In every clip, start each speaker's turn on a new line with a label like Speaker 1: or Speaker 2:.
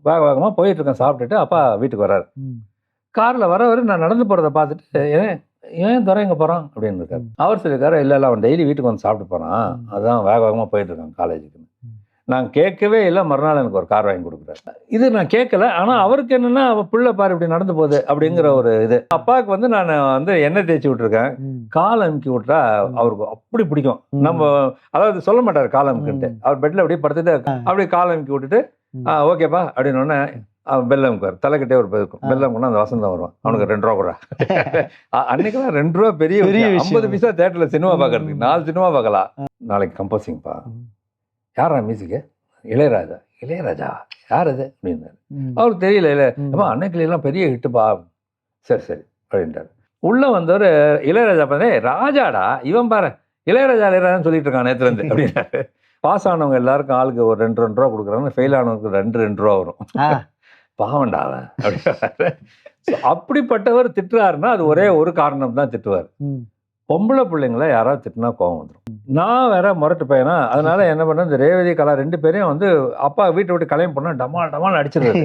Speaker 1: வேகமாக போயிட்டு இருக்கேன் சாப்பிட்டுட்டு. அப்பா வீட்டுக்கு வர்றாரு. காரில் வரவர் நான் நடந்து போகிறத பார்த்துட்டு, ஏன் துரை இங்கே போகிறான் அப்படின்னு இருக்காரு. அவர் சொல்லியிருக்காரு, இல்லை அவன் டெய்லி வீட்டுக்கு வந்து சாப்பிட்டு போகிறான், அதான் வேகமாக போயிட்டு இருக்கான் காலேஜுக்கு. நான் கேட்கவே இல்லை. மறுநாள் எனக்கு ஒரு கார் வாங்கி கொடுக்குறாரு. இது நான் கேட்கல. ஆனால் அவருக்கு என்னன்னா, அவள் பிள்ளை பாரு இப்படி நடந்து போகுது அப்படிங்கிற ஒரு இது. அப்பாவுக்கு வந்து நான் வந்து எண்ணெய் தேய்ச்சி விட்டுருக்கேன். கால் அமுக்கி விட்டா அவருக்கு அப்படி பிடிக்கும். நம்ம அதாவது சொல்ல மாட்டார் கால் அமுக்குன்ட்டு. அவர் பெட்டில் அப்படியே படுத்துட்டு அப்படியே கால் அமுக்கி விட்டுட்டு ஓகேப்பா அப்படின்னு ஒன்று பெல் அமுக்குவார். தலைக்கிட்டே ஒரு இருக்கும். பெல் அமுக்குன்னா அந்த வசந்தம் வருவான். அவனுக்கு 2 ரூபா கூட. அன்னைக்கெல்லாம் 2 ரூபா பெரிய 50 பைசா தேட்டரில் சினிமா பார்க்கறதுக்கு 4 சினிமா பார்க்கலாம். நாளைக்கு கம்போசிங்ப்பா. யாரா மியூசிக்கு? இளையராஜா. இளையராஜா யார் அது அப்படின்னாரு. அவருக்கு தெரியல. இல்லை அன்னைக்கிலாம் பெரிய ஹிட்டுப்பா. சரி சரி அப்படின்ட்டார். உள்ளே வந்தவர் இளையராஜா பார்த்தே ராஜாடா இவன் பாரு இளையராஜான்னு சொல்லிட்டு இருக்கான் நேற்றுலேருந்து அப்படின்னாரு. பாஸ் ஆனவங்க எல்லாருக்கும் ஆளுக்கு ஒரு 2 ரூபா கொடுக்குறாங்க. ஃபெயில் ஆனவங்களுக்கு 2 ரூபா வரும். பாவண்டா அவன் அப்படின்னாரு. அப்படிப்பட்டவர் திட்டுறாருன்னா அது ஒரே ஒரு காரணம் தான் திட்டுவார். பொம்பளை பிள்ளைங்கள யாராவது திட்டினா கோவம் வந்துடும். நான் வேற முரட்டு பையனா, அதனால என்ன பண்ண இந்த ரேவதி கலா 2 பேரையும் வந்து அப்பா வீட்டை விட்டு கல்யாணம் பண்ணா டமால் டமால் அடிச்சிருது.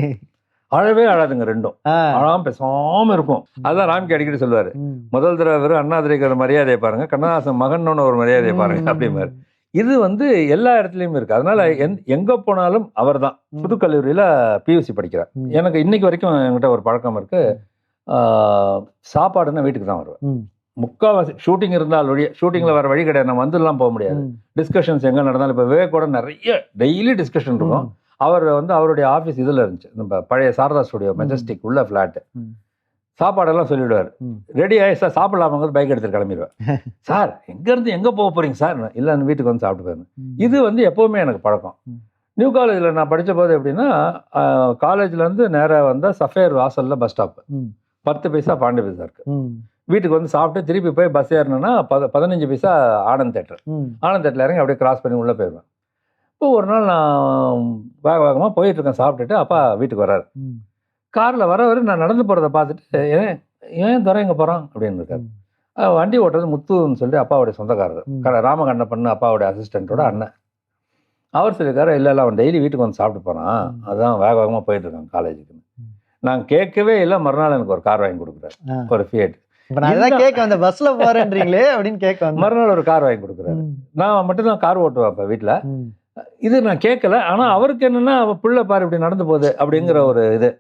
Speaker 1: அழவே அழாதுங்க 2ம். அழாம பேசாம இருக்கும். அதுதான் ராம்கி அடிக்கடி சொல்லுவாரு. முதல் தடவை வெறும் அண்ணாதிரிக்கு ஒரு மரியாதையை பாருங்க, கண்ணதாசன் மகன் ஒரு மரியாதையை பாருங்க அப்படிமாரு. இது வந்து எல்லா இடத்துலையும் இருக்கு. அதனால எங்க போனாலும் அவர் தான். புதுக்கல்லூரியில பியூசி படிக்கிறார். எனக்கு இன்னைக்கு வரைக்கும் என்கிட்ட ஒரு பழக்கம் இருக்கு. சாப்பாடுன்னா வீட்டுக்கு தான் வருவேன். முக்கால்வாசி ஷூட்டிங் இருந்தால் ஒழிய ஷூட்டிங்கில் வேறு வழி கிடையாது. நம்ம வந்துலாம் போக முடியாது. டிஸ்கஷன்ஸ் எங்கே நடந்தாலும் இப்போ விவேக்கோட நிறைய டெய்லி டிஸ்கஷன் இருக்கும். அவர் வந்து அவருடைய ஆஃபீஸ் இதில் இருந்துச்சு, நம்ம பழைய சாரதா ஸ்டுடியோ மெஜஸ்டிக் உள்ள ஃப்ளாட்டு. சாப்பாடெல்லாம் சொல்லிவிடுவார். ரெடி ஆகி சார் சாப்பிடலாமாங்கிறது பைக் எடுத்துட்டு கிளம்பிடுவேன். சார் எங்கேருந்து எங்கே போக போகிறீங்க சார்? இல்லை வீட்டுக்கு வந்து சாப்பிட்டு போயிருந்தேன். இது வந்து எப்போவுமே எனக்கு பழக்கம். நியூ காலேஜில் நான் படித்த போது எப்படின்னா, காலேஜ்லேருந்து நேராக வந்தால் சஃபேர் வாசலில் பஸ் ஸ்டாப்பு 10 பைசா பாண்டி பைசா இருக்குது. வீட்டுக்கு வந்து சாப்பிட்டு திருப்பி போய் பஸ் ஏறினேன்னா 15 பைசா ஆனந்த் தேட்டர். ஆனந்த் தேட்டரில் இறங்கி அப்படியே கிராஸ் பண்ணி உள்ளே போயிடுவேன். இப்போ ஒரு நாள் நான் வேகமாக போயிட்டு இருக்கேன் சாப்பிட்டுட்டு. அப்பா வீட்டுக்கு வர்றாரு. காரில் வரவர் நான் நடந்து போகிறத பார்த்துட்டு, ஏன் துரை இங்கே போகிறான் அப்படின்னு இருக்காரு. வண்டி ஓட்டுறது முத்துன்னு சொல்லி அப்பாவுடைய சொந்தக்காரர், ராமகண்ணப்பண்ணு அப்பாவுடைய அசிஸ்டண்ட்டோட அண்ணன். அவர் சொல்லியிருக்காரு, இல்லை அவன் டெய்லி வீட்டுக்கு வந்து சாப்பிட்டு போகிறான், அதுதான் வேகமாக போயிட்டு இருக்கான் காலேஜுக்கு. நான் கேட்கவே இல்லை. மறுநாள் எனக்கு ஒரு கார் வாங்கி கொடுக்குறாரு, ஒரு ஃபியட். மறுநாள் ஒரு கார் வாங்கி கொடுக்குறாரு. நான் மட்டும்தான் கார் ஓட்டுவேன் அப்போ வீட்டில். இது நான் கேட்கல. ஆனால் அவருக்கு என்னன்னா, அவள் பிள்ளை பாரு இப்படி நடந்து போகுது அப்படிங்கிற ஒரு இது.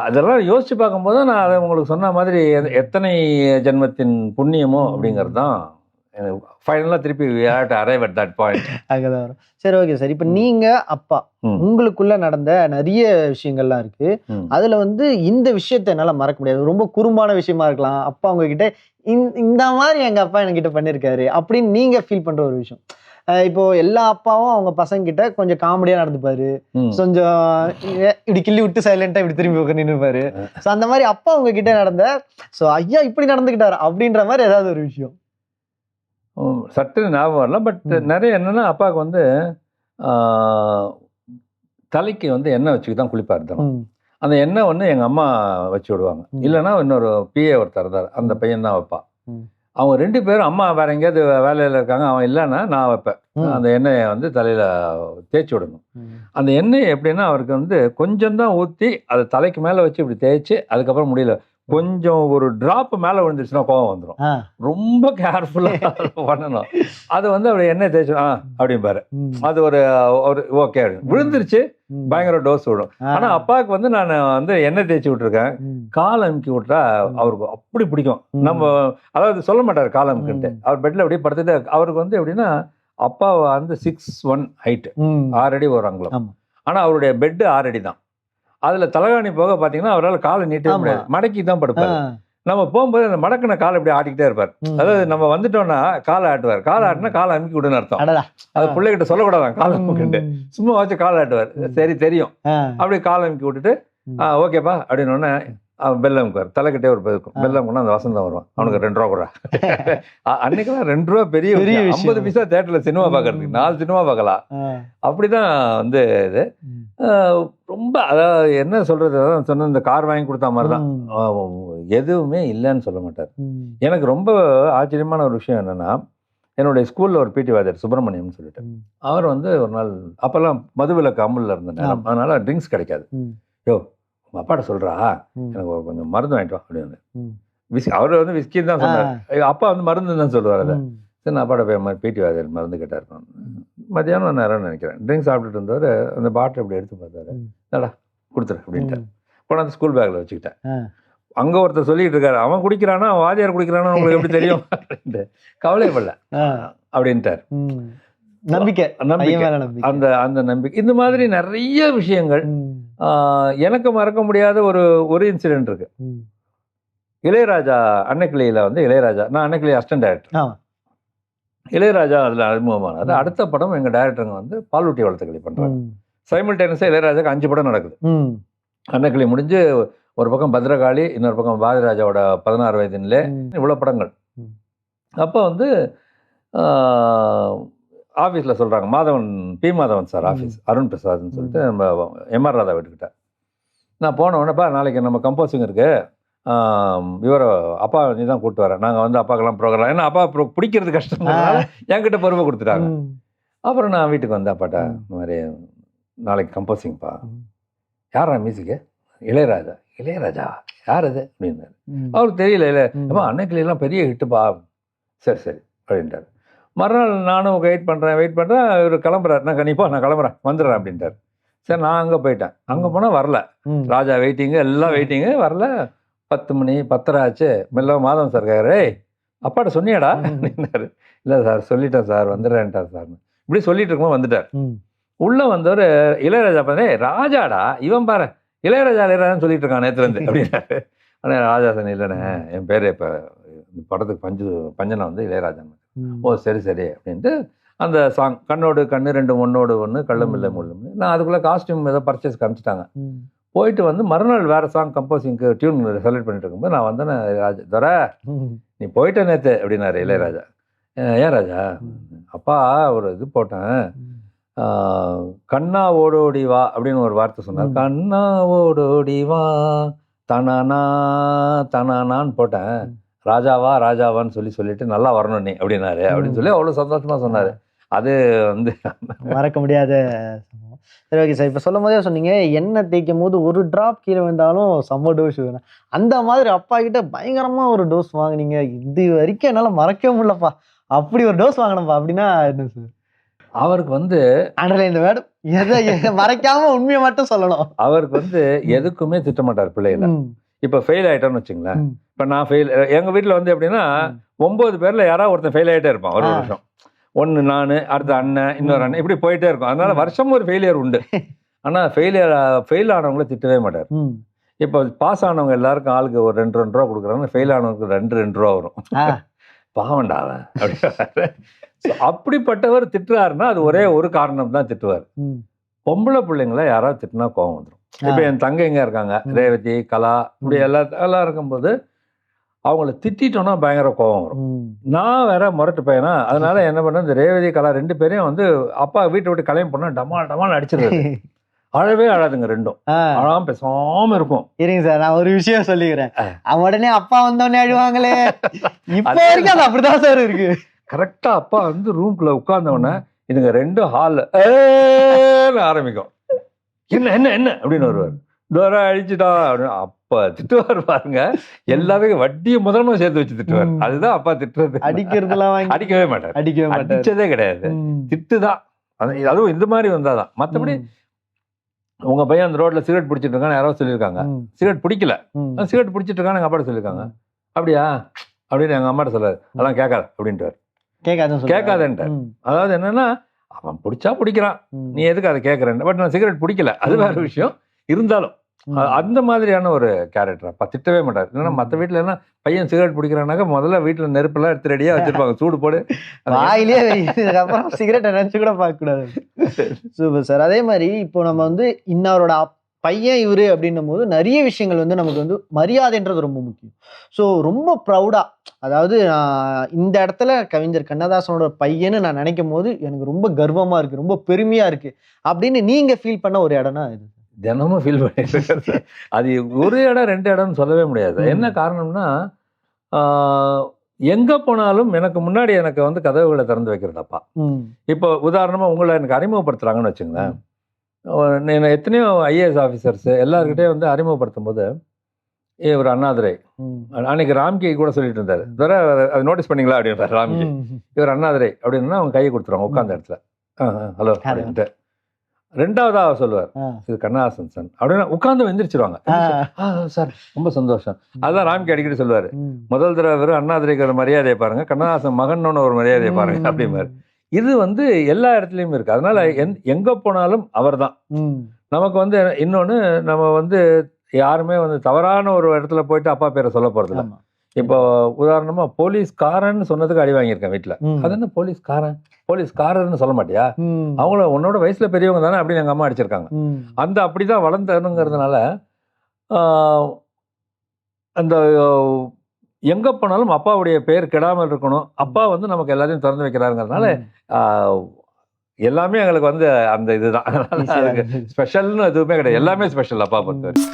Speaker 1: அதெல்லாம் யோசிச்சு பார்க்கும்போது நான் அதை உங்களுக்கு சொன்ன மாதிரி எத்தனை ஜென்மத்தின் புண்ணியமோ அப்படிங்கிறது தான் ஃபைனலாக திருப்பி அரைவ் அட் தட் பாயிண்ட். அங்கதான் வரும்.
Speaker 2: சரி, ஓகே சார். இப்போ நீங்க அப்பா உங்களுக்குள்ள நடந்த நிறைய விஷயங்கள்லாம் இருக்கு. அதுல வந்து இந்த விஷயத்த என்னால மறக்க முடியாது. ரொம்ப குறும்பான விஷயமா இருக்கலாம். அப்பா உங்ககிட்ட இந்த மாதிரி எங்க அப்பா என்கிட்ட பண்ணிருக்காரு அப்படின்னு நீங்க ஃபீல் பண்ற ஒரு விஷயம். இப்போ எல்லா அப்பாவும் அவங்க பசங்க கிட்ட கொஞ்சம் காமெடியா நடந்துப்பாரு, கொஞ்சம் இப்படி கிள்ளி விட்டு சைலண்டா இப்படி திரும்பி உட்காந்து நின்றுப்பாரு. ஸோ அந்த மாதிரி அப்பா உங்ககிட்ட நடந்த ஐயா இப்படி நடந்துக்கிட்டாரு அப்படின்ற மாதிரி ஏதாவது ஒரு விஷயம்
Speaker 1: சட்டுன்னு ஞாபகம் வரல. பட் நிறைய என்னன்னா, அப்பாவுக்கு வந்து தலைக்கு வந்து எண்ணெய் வச்சுக்கு தான் குளிப்பார் தினம். அந்த எண்ணெய் ஒன்று எங்கள் அம்மா வச்சு விடுவாங்க. இல்லைன்னா இன்னொரு பிஏ ஒருத்தர் இருந்தார், அந்த பையன் தான் வைப்பா. அவங்க 2 பேரும், அம்மா வேற எங்கேயாவது வேலையில் இருக்காங்க, அவன் இல்லைன்னா நான் வைப்பேன். அந்த எண்ணெயை வந்து தலையில் தேய்ச்சி விடணும். அந்த எண்ணெய் எப்படின்னா, அவருக்கு வந்து கொஞ்சம் தான் ஊற்றி அதை தலைக்கு மேலே வச்சு இப்படி தேய்ச்சி அதுக்கப்புறம் முடியல கொஞ்சம் ஒரு டிராப் மேலே விழுந்துருச்சுன்னா கோவம் வந்துடும். ரொம்ப கேர்ஃபுல்லாக பண்ணணும். அது வந்து அப்படி எண்ணெய் தேய்ச்சி அப்படிம்பாரு. அது ஒரு ஓகே விழுந்துருச்சு, பயங்கர டோஸ் விடும். ஆனால் அப்பாவுக்கு வந்து நான் வந்து எண்ணெய் தேய்ச்சி விட்டுருக்கேன். கால் அமுக்கி விட்டா அவருக்கு அப்படி பிடிக்கும். நம்ம அதாவது சொல்ல மாட்டார் கால் அமுக்குன்ட்டு. அவர் பெட்டில் அப்படியே படுத்துட்டு, அவருக்கு வந்து எப்படின்னா, அப்பா வந்து 6'1" ஹைட்டு, 6 அடி ஒரு அங்குலம். ஆனால் அவருடைய பெட்டு 6 அடி தான். அதில் தலகாணி போக பார்த்தீங்கன்னா அவரால் காலை நீட்டவே முடியாது, மடக்கி தான் படுப்பார். நம்ம போகும்போது அந்த மடக்கின காலை இப்படி ஆட்டிக்கிட்டே இருப்பார். அதாவது நம்ம வந்துட்டோம்னா காலை ஆட்டுவார். காலை ஆட்டினா காலை அமுக்கி விடுன்னு அர்த்தம். அது பிள்ளைகிட்ட சொல்லக்கூடாதான் காலை அமுக்குன்ட்டு. சும்மா வச்சு காலை ஆட்டுவார். சரி தெரியும். அப்படி காலை அமுக்கி விட்டுட்டு ஓகேப்பா அப்படின்னு ஒன்று பெல் அமுக்குவார். தலைக்கிட்டே ஒரு இருக்கும். பெல் அமுக்குன்னா அந்த வசந்தம் வருவான். அவனுக்கு 2 ரூபா கூட. அன்னைக்கெல்லாம் 2 ரூபா பெரிய 50 பைசா தேட்டரில் சினிமா பார்க்கறதுக்கு 4 சினிமா பார்க்கலாம். அப்படிதான் வந்து இது ரொம்ப, அதாவது என்ன சொல்றது, அதான் சொன்ன இந்த கார் வாங்கி கொடுத்த மாதிரி தான். எதுவுமே இல்லைன்னு சொல்ல மாட்டார். எனக்கு ரொம்ப ஆச்சரியமான ஒரு விஷயம் என்னன்னா, என்னுடைய ஸ்கூலில் ஒரு பிடி வாத்தியார் சுப்பிரமணியம்னு சொல்லிட்டு அவர் வந்து ஒரு நாள் அப்போல்லாம் மதுவிலக்கு அமுலில் இருந்த நேரம், அதனால ட்ரிங்க்ஸ் கிடைக்காது. யோ உங்கள் அப்பாட்ட சொல்கிறா எனக்கு கொஞ்சம் மருந்து வாங்கிட்டு வா அப்படின்னு. அவர் வந்து விஸ்கின்னு தான் சொன்னார், அப்பா வந்து மருந்துன்னு தான் சொல்லுவார். அதை சரி நான் அப்பாட்ட போய் பிடி வாத்தியார் மருந்து கேட்டார். மத்தியானம் நேரம்னு நினைக்கிறேன், ட்ரிங்க்ஸ் சாப்பிட்டுட்டு இருந்தவர் அந்த பாட்டில் இப்படி எடுத்து பார்த்தாரு, என்னடா கொடுத்துரு அப்படின்ட்டு போனால் அந்த ஸ்கூல் பேக்கில் வச்சுக்கிட்டேன். அங்கே ஒருத்தர் சொல்லிட்டு இருக்காரு, அவன் குடிக்கிறானா அவன் வாத்தியார் குடிக்கிறானா உங்களுக்கு எப்படி தெரியும் அப்படின்ட்டு, கவலைப்படல அப்படின்ட்டார்.
Speaker 2: நம்பிக்கை
Speaker 1: அந்த அந்த நம்பிக்கை. இந்த மாதிரி நிறைய விஷயங்கள் எனக்கு மறக்க முடியாத ஒரு இன்சிடென்ட் இருக்கு. இளையராஜா அன்னைக்கிளியில வந்து இளையராஜா, நான் அன்னைக்கிளி அசிஸ்டன்ட் டைரக்டர், இளையராஜா அதில் அறிமுகமானார். அடுத்த படம் எங்கள் டைரக்டருங்க வந்து பாலூட்டி வளர்த்துக்களி பண்ணுறாங்க. சைமல்டேனியஸாக இளையராஜாக்கு 5 படம் நடக்குது. அன்னைக்கிளி முடிஞ்சு ஒரு பக்கம் பத்ரகாளி, இன்னொரு பக்கம் பாரதிராஜாவோட 16 வயதினிலே, இவ்வளோ படங்கள். அப்போ வந்து ஆஃபீஸில் சொல்கிறாங்க, Madhavan P Madhavan sir office, Arun பிரசாத்னு சொல்லிட்டு நம்ம எம்ஆர் ராதா வீட்டுக்கிட்ட. நான் போன உடனேப்பா நாளைக்கு நம்ம கம்போசிங் இருக்குது, இவரை அப்பா நீ தான் கூப்பிட்டு வரேன், நாங்கள் வந்து அப்பாக்கெல்லாம் ப்ரோக்ராம், ஏன்னா அப்பா பிடிக்கிறது கஷ்டம்னால என்கிட்ட பொறுப்பை கொடுத்துட்டாங்க. அப்புறம் நான் வீட்டுக்கு வந்தேன், அப்பாட்ட இந்த மாதிரி நாளைக்கு கம்போசிங்ப்பா. யாரா மியூசிக்கு? இளையராஜா. இளையராஜா யார் அது அப்படின்னாரு. அவருக்கு தெரியல, இல்லை அப்பா அன்னைக்கிலாம் பெரிய ஹிட்டுப்பா. சரி சரி அப்படின்ட்டார். மறுநாள் நானும் வெயிட் பண்ணுறேன் இவர் கிளம்புறாரு, நான் கண்டிப்பாக நான் கிளம்புறேன் வந்துடுறேன் அப்படின்ட்டார். சரி நான் அங்கே போயிட்டேன். அங்கே போனால் வரல, ராஜா வெயிட்டிங்கு, எல்லாம் வெயிட்டிங்கு, வரல. 10 மணி 10:30 ஆச்சு. மெல்ல மாதவன் சார் கேட்குறாரு, அப்பாட்ட சொன்னியாடா அப்படின்னாரு. இல்லை சார் சொல்லிட்டேன் சார் வந்துடுறேன்ட்டார் சார். இப்படி சொல்லிட்டு இருக்கும்போது வந்துட்டார். உள்ளே வந்தவர் இளையராஜா பார்த்தே, ராஜாடா இவன் பாரு இளையராஜான்னு சொல்லிட்டு இருக்கான் நேற்றுலேருந்து அப்படின்னாரு. ஆனால் ராஜா சார் இல்லைண்ணே என் பேர் இப்போ படத்துக்கு பஞ்சனா வந்து இளையராஜான்னு. ஓ சரி சரி அப்படின்ட்டு அந்த சாங் கண்ணோடு கண்ணு 2 ஒன்னோடு ஒன்று கள்ளும் இல்லை முள்ளும். நான் அதுக்குள்ளே காஸ்டியூம் ஏதோ பர்ச்சேஸ் காமிச்சிட்டாங்க. போயிட்டு வந்து மறுநாள் வேறு சாங் கம்போசிங்க்கு டியூன் செலக்ட் பண்ணிட்டு இருக்கும்போது நான் வந்தேன். ராஜா தர நீ போயிட்ட நேற்று அப்படின்னாரு இளையராஜா. ஏன் ராஜா? அப்பா ஒரு இது போட்டேன், கண்ணா ஓடோடி வா அப்படின்னு ஒரு வார்த்தை சொன்னார். கண்ணா ஓடோடி வா தனானா தனானான்னு போட்டேன், ராஜாவா ராஜாவான்னு சொல்லிட்டு நல்லா வரணும் நீ அப்படின்னாரு அப்படின்னு சொல்லி அவ்வளோ சந்தோஷமா சொன்னார். அது வந்து
Speaker 2: மறக்க முடியாத. சரி ஓகே சார், இப்போ சொல்லும் போதே சொன்னீங்க எண்ணெய் தேய்க்கும் போது ஒரு டிராப் கீழே வந்தாலும் செம்ம டோஸ் வேணும். அந்த மாதிரி அப்பா கிட்ட பயங்கரமா ஒரு டோஸ் வாங்கினீங்க, இது வரைக்கும் என்னால் மறக்கவே முடியலப்பா, அப்படி ஒரு டோஸ் வாங்கினப்பா அப்படின்னா என்ன சார்? அவருக்கு வந்து இந்த மேடம் எதை மறைக்காம உண்மையை மட்டும் சொல்லணும். அவருக்கு வந்து எதுக்குமே திட்டமாட்டார் பிள்ளைகளை. இப்போ ஃபெயில் ஆகிட்டோன்னு வச்சுங்களேன், இப்போ நான் ஃபெயில், எங்கள் வீட்டில் வந்து எப்படின்னா 9 பேரில் யாராவது ஒருத்தன் ஃபெயில் ஆகிட்டே இருப்பான் ஒரு வருஷம். ஒன்று நான், அடுத்த அண்ணன், இன்னொரு அண்ணன், இப்படி போயிட்டே இருக்கும். அதனால வருஷமும் ஒரு ஃபெயிலியர் உண்டு. ஆனால் ஃபெயில் ஆனவங்கள திட்டவே மாட்டார். இப்போ பாஸ் ஆனவங்க எல்லாருக்கும் ஆளுக்கு ஒரு 2-2 ரூபா கொடுக்குறாங்க, ஃபெயில் ஆனவங்களுக்கு 2-2 ரூபா வரும். பாவண்டா அவன் அப்படி. அப்படிப்பட்டவர் திட்டுறாருன்னா அது ஒரே ஒரு காரணம் தான் திட்டுவார். பொம்பளை பிள்ளைங்கள யாராவது திட்டினா கோவம் வந்துடும். இப்போ என் தங்கைங்க இருக்காங்க, ரேவதி, கலா, இப்படி எல்லாம் இருக்கும்போது அவங்கள திட்டோன்னா பயங்கர கோவம் வரும். நான் வேற முரட்டு பையனா, அதனால என்ன பண்ண, இந்த ரேவதி கலா 2 பேரையும் வந்து அப்பா வீட்டை விட்டு கல்யாணம் பண்ணா டமால் டமால் அடிச்சிருது. அழவே அழாதுங்க ரெண்டும், அழாம பேசாம இருக்கும். இருங்க சார் நான் ஒரு விஷயம் சொல்லிக்கிறேன், அவன் உடனே அப்பா வந்தோடனே அழுவாங்களே, இப்ப வரைக்கும் அது அப்படிதான் சார் இருக்கு. கரெக்டா அப்பா வந்து ரூம்குள்ள உட்கார்ந்தவொடனே இதுங்க 2 ஹால்ல ஆரம்பிக்கும், என்ன என்ன என்ன அப்படின்னு வருவார், தூரம் அழிச்சுட்டா அப்படின்னு. அப்ப திட்டுவார் பாருங்க, எல்லாத்தையும் வட்டியை முதல்ல சேர்த்து வச்சு திட்டுவார். அதுதான் அப்பா திட்டுறது. அடிக்கிறதுலாம் அடிக்கவே மாட்டார், அடிச்சதே கிடையாது, திட்டுதான். அதுவும் இந்த மாதிரி வந்தாதான். மற்றபடி உங்க பையன் அந்த ரோட்ல சிகரெட் பிடிச்சிட்டு இருக்கான்னு யாராவது சொல்லியிருக்காங்க, சிகரெட் பிடிக்கல, சிகரெட் பிடிச்சிட்டு இருக்கான்னு எங்க அப்பாட்ட சொல்லியிருக்காங்க. அப்படியா அப்படின்னு எங்க அம்மாட்ட சொல்லாரு, அதெல்லாம் கேட்காது அப்படின்ட்டு, கேட்காதேன்ட்டார். அதாவது என்னன்னா அவன் பிடிச்சா பிடிக்கிறான், நீ எதுக்கு அதை கேட்கறேன், பட் நான் சிகரெட் பிடிக்கல, அது வேற விஷயம். இருந்தாலும் அந்த மாதிரியான ஒரு கேரக்டர் அப்பா திட்டவே மாட்டார். இல்லைன்னா மற்ற வீட்டுல என்ன பையன் சிகரெட் பிடிக்கிறானாக்கா முதல்ல வீட்டுல நெருப்பெல்லாம் எடுத்து ரெடியா வச்சிருப்பாங்க, சூடு போடு வாயிலே அப்புறம் சிகரெட்டை நினைச்சு கூட பார்க்க கூடாது. Super sir. அதே மாதிரி இப்போ நம்ம வந்து இன்னவரோட பையன் இவரு அப்படின்னும் போது நிறைய விஷயங்கள் வந்து நமக்கு வந்து மரியாதைன்றது ரொம்ப முக்கியம். ஸோ ரொம்ப ப்ரௌடா, அதாவது இந்த இடத்துல கவிஞர் கண்ணதாசனோட பையன்னு நான் நினைக்கும் போது எனக்கு ரொம்ப கர்வமா இருக்கு, ரொம்ப பெருமையா இருக்கு அப்படின்னு நீங்க ஃபீல் பண்ண ஒரு இடம்னா இது? தினமும் ஃபீல் பண்ணிட்டு, அது ஒரு இடம் 2 இடம்னு சொல்லவே முடியாது. என்ன காரணம்னா
Speaker 1: எங்கே போனாலும் எனக்கு முன்னாடி எனக்கு வந்து கதவுகளை திறந்து வைக்கிறது அப்பா. இப்போ உதாரணமாக உங்களை எனக்கு அறிமுகப்படுத்துகிறாங்கன்னு வச்சுங்களேன். நான் எத்தனையோ ஐஏஎஸ் ஆஃபீஸர்ஸ் எல்லாருக்கிட்டையும் வந்து அறிமுகப்படுத்தும் போது இவர் அண்ணாதுரை, அன்னைக்கு ராம்கி கூட சொல்லிட்டு இருந்தாரு, அதை நோட்டீஸ் பண்ணீங்களா அப்படின்றாரு ராம்கி. இவர் அண்ணாதுரை அப்படின்னா அவங்க கையை கொடுத்துருவாங்க உட்காந்த இடத்துல, ஹலோ அப்படின்ட்டு. ரெண்டாவதா அவர் சொல்லுவார், இது கண்ணதாசன் சார் அப்படின்னா உட்காந்து எந்திரிச்சிருவாங்க, சார் ரொம்ப சந்தோஷம். அதுதான் ராம்கி அடிக்கடி சொல்லுவாரு, முதல் தடவை வெறும் அண்ணாதுரைக்கு ஒரு மரியாதையை பாருங்க, கண்ணதாசன் மகன் ஒரு மரியாதையை பாருங்க அப்படிம்பாரு. இது வந்து எல்லா இடத்துலையும் இருக்கு. அதனால எங்க போனாலும் அவர் தான் நமக்கு வந்து. இன்னொன்று, நம்ம வந்து யாருமே வந்து தவறான ஒரு இடத்துல போயிட்டு அப்பா பேரை சொல்ல போறதில்ல. இப்போ உதாரணமா போலீஸ்காரன்னு சொன்னதுக்கு அடி வாங்கியிருக்கேன் வீட்டில். அது என்ன போலீஸ்காரர்னு சொல்ல மாட்டியா, அவங்கள உன்னோட வயசுல பெரியவங்க தானே அப்படின்னு எங்க அம்மா அடிச்சிருக்காங்க. அந்த அப்படிதான் வளர்ந்தனுங்கிறதுனால அந்த எங்க போனாலும் அப்பாவுடைய பெயர் கெடாமல் இருக்கணும். அப்பா வந்து நமக்கு எல்லாத்தையும் திறந்து வைக்கிறாருங்கிறதுனால எல்லாமே எங்களுக்கு வந்து அந்த இதுதான். ஸ்பெஷல்னு எதுவுமே கிடையாது, எல்லாமே ஸ்பெஷல் அப்பா பொறுத்தவரை.